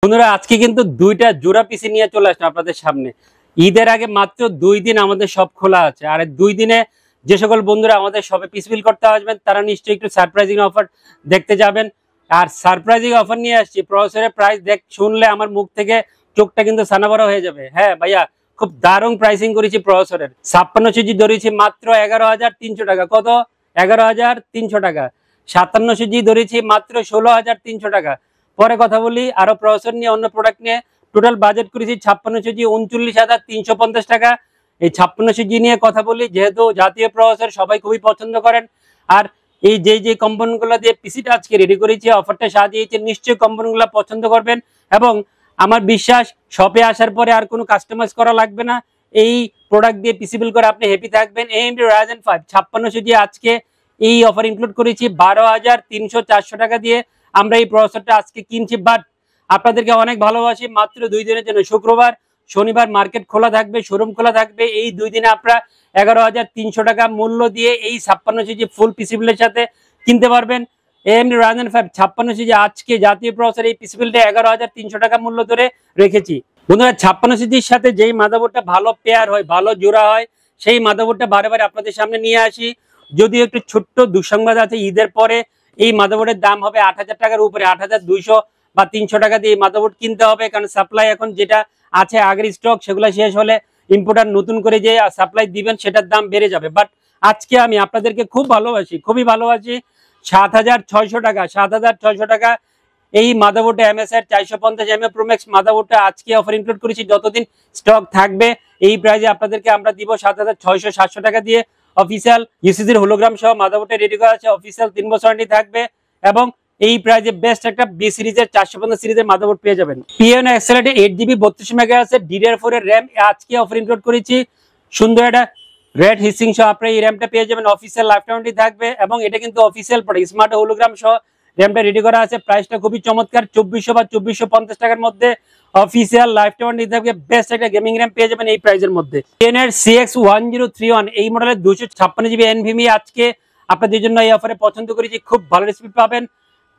বন্ধুরা আজকে কিন্তু দুইটা জোড়া পিসি নিয়ে চলে আসলাম আপনাদের সামনে। ঈদের আগে মাত্র 2 দিন আমাদের সব খোলা আছে, আর 2 দিনে যে সকল বন্ধুরা আমাদের শপে পিস বিল করতে আসবেন তারা নিশ্চয়ই একটু সারপ্রাইজিং অফার দেখতে যাবেন। আর সারপ্রাইজিং অফার নিয়ে আসছি, প্রসেসরের প্রাইস শুনলে আমার মুখ থেকে চোখটা কিন্তু সানাবড়া হয়ে যাবে। হ্যাঁ ভাইয়া, খুব দারুণ প্রাইসিং করেছি প্রসেসরের। 56 সিজি ধরেছি মাত্র 11,300 টাকা। কত? 11,300 টাকা। 57 সিজি ধরেছি মাত্র 16,300 টাকা। পরে কথা বলি আরো প্রসেসর নিয়ে, অন্য প্রোডাক্ট নিয়ে। টোটাল বাজেট করেছি 56 সিজি 39,350 টাকা। এই 56 সিজি নিয়ে কথা বলি, যেহেতু জাতীয় প্রসেসর সবাই খুবই পছন্দ করেন। আর এই যে কম্পোনেন্ট গুলো দিয়ে পিসিটা আজকে রেডি করেছি, অফারটা সাজিয়েছি, নিশ্চয়ই কম্পোনেন্ট গুলো পছন্দ করবেন। এবং আমার বিশ্বাস শপে আসার পরে আর কোনো কাস্টমাইজ করা লাগবে না। এই প্রোডাক্ট দিয়ে পিসি বিল করে আপনি হ্যাপি থাকবেন। AMD Ryzen 5 56 সিজি আজকে এই অফার ইনক্লুড করেছি 12,300-400 টাকা দিয়ে আমরা এই প্রসেসরটা আজকে কিনছি। বাট আপনাদেরকে অনেক ভালোবাসি, মাত্র 2 দিনের জন্য শুক্রবার শনিবার মার্কেট খোলা থাকবে, শোরুম খোলা থাকবে। এই 2 দিনে আপনারা 11,300 টাকা মূল্য দিয়ে এই 56 সিজি ফুল পিসি বিলের সাথে কিনতে পারবেন। AMD Ryzen 5 56 সিজি আজকে জাতীয় প্রসেসর এই পিসি বিলটা 11,300 টাকা মূল্য ধরে রেখেছি। বন্ধুরা 56 সিজির সাথে যেই মাদারবোর্ডটা ভালো পেয়ার হয়, ভালো জোড়া হয়, সেই মাদারবোর্ডটা বারে বারে আপনাদের সামনে নিয়ে আসি। যদিও একটু ছোট্ট দুঃসংবাদ আছে, ঈদের পরে এই মাদারবোর্ডের দাম হবে 8,000 টাকার উপরে। 8,200 বা 300 টাকা দিয়ে মাদারবোর্ড কিনতে হবে, কারণ সাপ্লাই এখন যেটা আছে আগের স্টক সেগুলো শেষ হলে ইম্পোর্টার নতুন করে যে সাপ্লাই দিবেন সেটার দাম বেড়ে যাবে। বাট আজকে আমি আপনাদেরকে খুবই ভালোবাসি 7,600 টাকা। 7,600 টাকা এই মাদারবোর্ডে MSI 450 mAh Pro Max মাদারবোর্ডটা আজকে অফার ইনক্লুড করেছি। যতদিন স্টক থাকবে এই প্রাইসে আপনাদেরকে আমরা দিব 7,600 টাকা দিয়ে। অফিসিয়াল ইউসিসির হোলোগ্রাম সহ মাদারবোর্ডটা রেডি করা আছে, অফিসিয়াল 3 বছর ওয়ারেন্টি থাকবে। এবং এই প্রাইসে বেস্ট একটা বি সিরিজের 450 সিরিজের মাদারবোর্ড পেয়ে যাবেন। পিএনও এক্সেলেটেড 8GB 32 মেগাহার্টজ DDR4 এর RAM আজকে অফার ইনক্লুড করেছি। সুন্দর একটা রেড হিসিং সহ আপনি এই র্যামটা পেয়ে যাবেন, অফিসিয়াল লাইফ ওয়ারেন্টি থাকবে। এবং এটা কিন্তু অফিসিয়াল প্রোডাক্ট, স্মার্ট হোলোগ্রাম সহ র্যামটা রেডি করা আছে। প্রাইসটা খুবই চমৎকার, 2400 বা 2450 টাকার মধ্যে অফিসিয়াল লাইফ ওয়ারেন্টি থাকবে। বেস্ট একটা গেমিং র্যাম পেয়ে যাবেন এই প্রাইসের মধ্যে। টেনের CX1031 এই মডেলের 256GB NVMe আজকে আপনাদের জন্য এই অফারে পছন্দ করেছি। খুব ভালো রেসিপি পাবেন,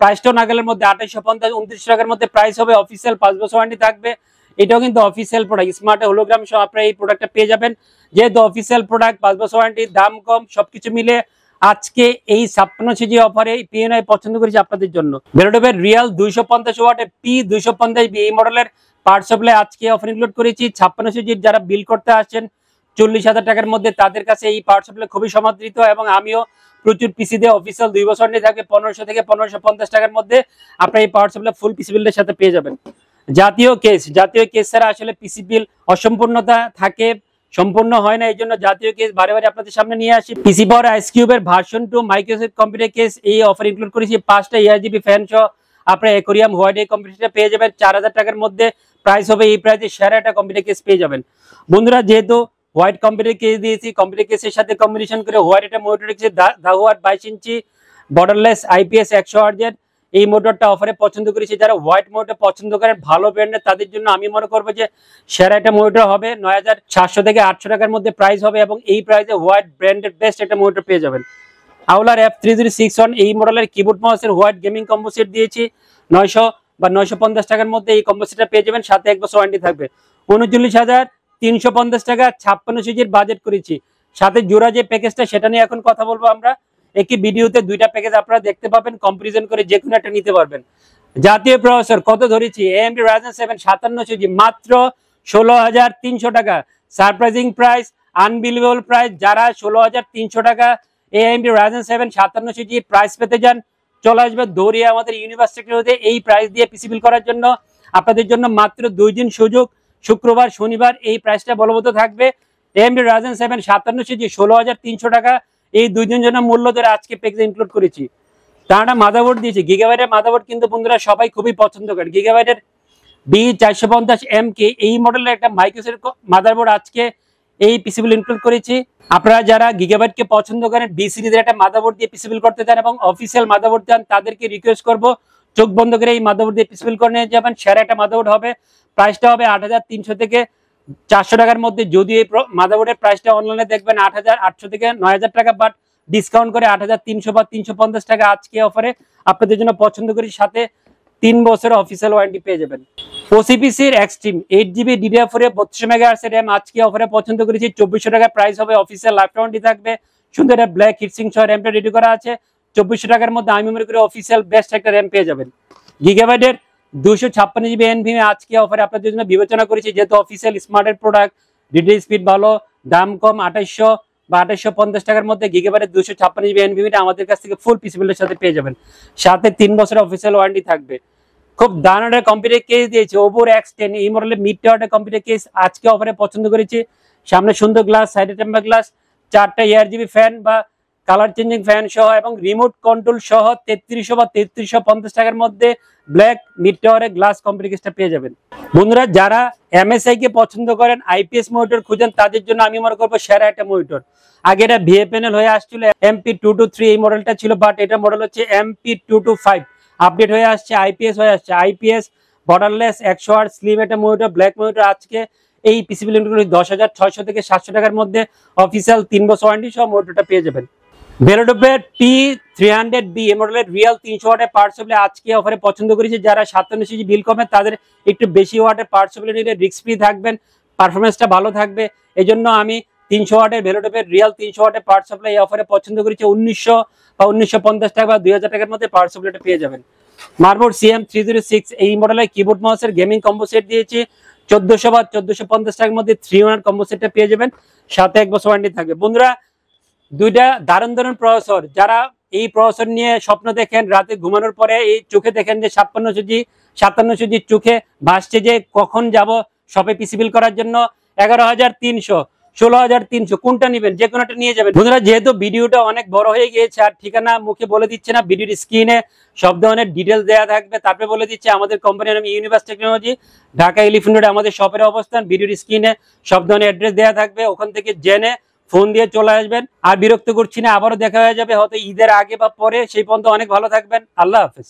প্রাইসটাও নাগালের মধ্যে 2850 29 টাকার মধ্যে প্রাইস হবে। অফিসিয়াল 5 বছর ওয়ারেন্টি থাকবে। এটাও কিন্তু অফিসিয়াল প্রোডাক্ট, স্মার্ট হোলোগ্রাম সহ আপনারা এই প্রোডাক্টটা পেয়ে যাবেন। যেহেতু অফিসিয়াল প্রোডাক্ট, 5 বছর ওয়ারেন্টি, দাম কম, সবকিছু মিলে আজকে এই 56 সিজি অফারে পিএনআই পছন্দ করেছি আপনাদের জন্য। বেরোডোবের রিয়াল 250 ওয়াটের P250B এই মডেলের পাওয়ার সাপ্লাই আজকে অফার ইনক্লুড করেছি। 56 সিজির যারা বিল করতে আসছেন 40,000 টাকার মধ্যে, তাদের কাছে এই পাওয়ার সাপ্লাই খুবই সমাদৃত। এবং আমিও প্রচুর পিসি দিয়ে অফিসিয়াল 2 বছর ওয়ারেন্টি থাকবে 1500 থেকে 1550 টাকার মধ্যে আপনারা এই পাওয়ার সাপ্লাই ফুল পিসি বিলের সাথে পেয়ে যাবেন। জাতীয় কেস ছাড়া আসলে পিসি বিল অসম্পূর্ণতা থাকে, সম্পূর্ণ হয় না। এই জন্য জাতীয় কেস বারে বারে আপনাদের সামনে নিয়ে আসি। পিসি পাওয়ার আইসকিউবের ভার্সন 2 মাইক্রোসফট কম্পিউটার কেস এই অফার ইনক্লুড করেছি। 5টা ARGB ফ্যান সহ আপনারা অ্যাকোরিয়াম হোয়াইট এই কম্পিউটারটা পেয়ে যাবেন 4,000 টাকার মধ্যে। প্রাইস হবে এই প্রাইসে সেরা একটা কম্পিউটার কেস পেয়ে যাবেন। বন্ধুরা যেহেতু হোয়াইট কম্পিউটার কেস দিয়েছি, কম্পিউটার কেসের সাথে কম্বিনেশন করে হোয়াইট একটা মোটর রেখেছি, দাহুয়াট 22 ইঞ্চি বর্ডারলেস IPS 100 Hz এই মোটরটা অফারে পছন্দ করেছি। যারা হোয়াইট মোটর পছন্দ করেন ভালো ব্র্যান্ডের, তাদের জন্য আমি মনে করবো যে সেরা একটা মোটর হবে। 9,700 থেকে 800 টাকার মধ্যে প্রাইস হবে। এবং এই প্রাইসে হোয়াইট ব্র্যান্ডের বেস্ট একটা মোটর পেয়ে যাবেন। আউলার F3061 এই মডেলের কিবোর্ড মাউসের হোয়াইট গেমিং কম্বো সেট দিয়েছি 900 বা 950 টাকার মধ্যে এই কম্বো সেটটা পেয়ে যাবেন, সাথে 1 বছর ওয়ারেন্টি থাকবে। 39,350 টাকা 56 সিজির বাজেট করেছি। সাথে জোড়া যে প্যাকেজটা সেটা নিয়ে এখন কথা বলবো আমরা। একই ভিডিওতে 2টা প্যাকেজ আপনারা দেখতে পাবেন, কম্পারিজন করে যে কোনো একটা নিতে পারবেন। জাতীয় প্রসেসর কত ধরেছি? AMD Ryzen 7 57 সিজি মাত্র 16,300 টাকা। Surprising price, unbelievable price. যারা 16,300 টাকা AMD Ryzen 7 57 সিজি প্রাইস পেতে যান, চলে আসবে দৌড়িয়ে আমাদের ইউনিভার্সিটি হতে এই প্রাইস দিয়ে পিসি বিল করার জন্য। আপনাদের জন্য মাত্র 2 দিন সুযোগ, শুক্রবার শনিবার এই প্রাইসটা বলবৎ থাকবে। AMD Ryzen 7 57 সিজি 16,300 টাকা এই 2 দিনের জন্য মূল্য ধরে আজকে প্যাকেজ ইনক্লুড করেছি। তারা মাদারবোর্ড দিয়েছি গিগাবাইটের মাদারবোর্ড, কিন্তু বন্ধুরা সবাই খুবই পছন্দ করেন গিগাবাইটের B450MK এই মডেলের একটা মাইক্রোসফট মাদারবোর্ড আজকে এই পিসি বিল ইনক্লুড করেছি। আপনারা যারা গিগাবাইটকে পছন্দ করেন, বি সিরিজের একটা মাদারবোর্ড দিয়ে পিসি বিল করতে চান এবং অফিসিয়াল মাদারবোর্ড চান, তাদেরকে রিকোয়েস্ট করব চোখ বন্ধ করে এই মাদারবোর্ড দিয়ে পিসি বিল করে নিয়ে যাবেন। সেরা একটা মাদারবোর্ড হবে। প্রাইসটা হবে 8,300 থেকে 400 টাকার মধ্যে। যদিও এই মাদারবোর্ডের প্রাইসটা অনলাইনে দেখবেন 8,800 থেকে 9,000 টাকা, বাট ডিসকাউন্ট করে 8,300 বা 350 টাকা আজকে অফারে আপনাদের জন্য পছন্দ করি। সাথে 3 বছরের অফিসিয়াল ওয়ারেন্টি পেয়ে যাবেন। ওসিপিসির এক্সট্রিম 8GB DDR4 32 মেগাহার্টজ এর RAM আজকে অফারে পছন্দ করেছি 2400 টাকা প্রাইস হবে, অফিসিয়াল লাইফ ওয়ারেন্টি থাকবে, সুন্দর একটা ব্ল্যাক হিটসিং সহ র্যামটা রেডি করা আছে। 2400 টাকার মধ্যে আমি মনে করি অফিসিয়াল বেস্ট একটা র্যাম পেয়ে যাবেন। গিগাবাইটের 256GB NVMe আজকে অফারে আপনাদের জন্য বিবেচনা করেছি, যেহেতু অফিসিয়াল স্মার্টের প্রোডাক্ট, ডিটেল স্পিড ভালো, দাম কম, 2800 বা 2850 টাকার মধ্যে গিগাবাইটের 256GB NVMe আমাদের কাছ থেকে ফুল পিসি বিল্ডের সাথে পেয়ে যাবেন, সাথে 3 বছরের অফিসিয়াল ওয়ারেন্টি থাকবে। খুব দারুণ একটা কম্পিউটার কেস দিয়েছে ওপোর X10, এই মডেলের মিড টাওয়ার কম্পিউটার কেস আজকে অফারে পছন্দ করেছি। সামনে সুন্দর গ্লাস, সাইডে টেম্পার গ্লাস, 4টা ARGB ফ্যান বা কালার চেঞ্জিং ফ্যান সহ এবং রিমোট কন্ট্রোল সহ 3300 বা 3350 টাকার মধ্যে ব্ল্যাক মিড টাওয়ারের গ্লাস কম্পিউটার কেসটা পেয়ে যাবেন। বন্ধুরা, যারা MSI কে পছন্দ করেন, IPS মনিটর খুঁজেন, তাদের জন্য আমি মনে করবো সেরা একটা মনিটর। আগে এটা VA প্যানেল হয়ে আসছিল, MP223 এই মডেলটা ছিল, বাট এটা মডেল হচ্ছে MP225, আপডেট হয়ে আসছে, IPS হয়ে আসছে। IPS বর্ডারলেস 100Hz স্লিম একটা মনিটর, ব্ল্যাক মনিটর আজকে এই পিসি বিল্ডগুলো 10,600 থেকে 700 টাকার মধ্যে অফিসিয়াল 3 বছর ওয়ারেন্টি সহ মনিটরটা পেয়ে যাবেন। বেলোডোপের P300B এই মডেলের রিয়েল 300 ওয়াটের পাওয়ার সাপ্লাই আজকে অফারে পছন্দ করেছি। যারা 57 বিল কমে তাদের একটু বেশি ওয়াটের পাওয়ার সাপ্লাই নিলে রিস্ক ফ্রি থাকবেন, পারফরমেন্সটা ভালো থাকবে। এই জন্য আমি 300 ওয়াটের বেলোডোপের রিয়েল 300 ওয়াটের পাওয়ার সাপ্লাই এই অফারে পছন্দ করেছি। 1900 বা 1950 টাকা বা 2000 টাকার মধ্যে পাওয়ার সাপ্লাইটা পেয়ে যাবেন। মার্বোর্ড CM306 এই মডেলের কিবোর্ড মাউসের গেমিং কম্বো সেট দিয়েছি, 1400 বা 1450 টাকার মধ্যে 3-in-1 কম্বো সেটটা পেয়ে যাবেন, সাথে 1 বছর ওয়ারেন্টি থাকবে। বন্ধুরা, দুইটা দারুণ দারুণ প্রসেসর, যারা এই প্রসেসর নিয়ে স্বপ্ন দেখেন, রাতে ঘুমানোর পরে এই চোখে দেখেন যে 5700G চোখে ভাসছে যে কখন যাব শপে পিসি বিল করার জন্য, 11,300, 16,300, কোনটা নেবেন, যে কোনোটা নিয়ে যাবেন। বন্ধুরা, যেহেতু ভিডিওটা অনেক বড় হয়ে গিয়েছে আর ঠিকানা মুখে বলে দিচ্ছে না, ভিডিওর স্ক্রিনে সব ধরনের ডিটেলস দেওয়া থাকবে, তারপরে বলে দিচ্ছে আমাদের কোম্পানির নাম ইউনিভার্স টেকনোলজি, ঢাকা এলিফ্যান্ট রোডে আমাদের শপের অবস্থান। ভিডিওর স্ক্রিনে সব ধরনের অ্যাড্রেস দেওয়া থাকবে, ওখান থেকে জেনে ফোন দিয়ে চলে আসবেন। আর বিরক্ত করছি না, আবারও দেখা হয়ে যাবে হয়তো ঈদের আগে বা পরে, সেই পর্যন্ত অনেক ভালো থাকবেন। আল্লাহ হাফেজ।